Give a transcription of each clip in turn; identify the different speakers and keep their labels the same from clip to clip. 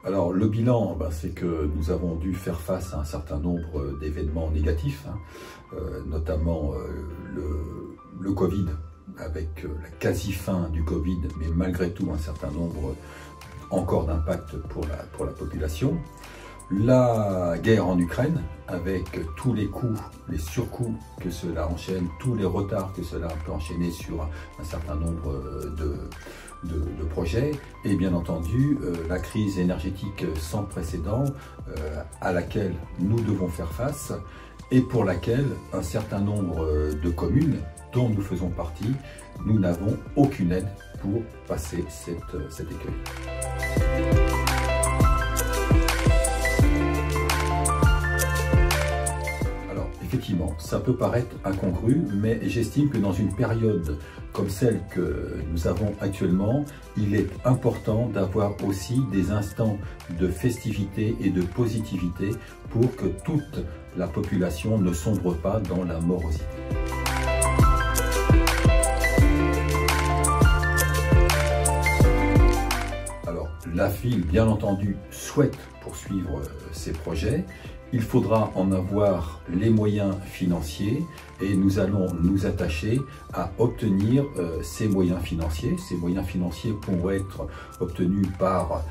Speaker 1: Alors le bilan, c'est que nous avons dû faire face à un certain nombre d'événements négatifs, notamment le Covid, avec la quasi-fin du Covid, mais malgré tout un certain nombre encore d'impact pour la population. La guerre en Ukraine, avec tous les coûts, les surcoûts que cela enchaîne, tous les retards que cela peut enchaîner sur un certain nombre de projets, et bien entendu la crise énergétique sans précédent à laquelle nous devons faire face et pour laquelle un certain nombre de communes dont nous faisons partie, nous n'avons aucune aide pour passer cet écueil. Effectivement, ça peut paraître incongru, mais j'estime que dans une période comme celle que nous avons actuellement, il est important d'avoir aussi des instants de festivité et de positivité pour que toute la population ne sombre pas dans la morosité. Alors, la ville, bien entendu, souhaite poursuivre ses projets. Il faudra en avoir les moyens financiers et nous allons nous attacher à obtenir ces moyens financiers. Ces moyens financiers pourront être obtenus par,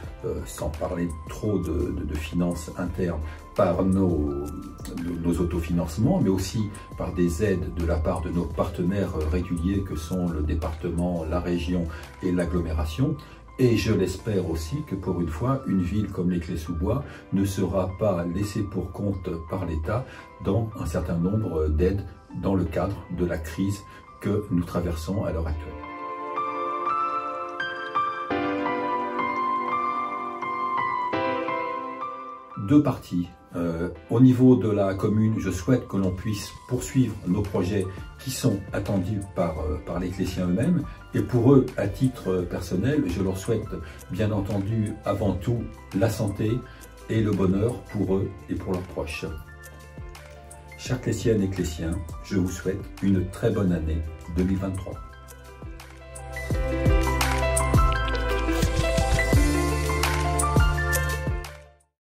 Speaker 1: sans parler trop de finances internes, par nos autofinancements, mais aussi par des aides de la part de nos partenaires réguliers que sont le département, la région et l'agglomération. Et je l'espère aussi que pour une fois, une ville comme les Clés-sous-Bois ne sera pas laissée pour compte par l'État dans un certain nombre d'aides dans le cadre de la crise que nous traversons à l'heure actuelle. Deux parties. Au niveau de la commune, je souhaite que l'on puisse poursuivre nos projets qui sont attendus par les Clésiens eux-mêmes. Et pour eux, à titre personnel, je leur souhaite bien entendu avant tout la santé et le bonheur pour eux et pour leurs proches. Chers Clésiennes et Clésiens, je vous souhaite une très bonne année 2023.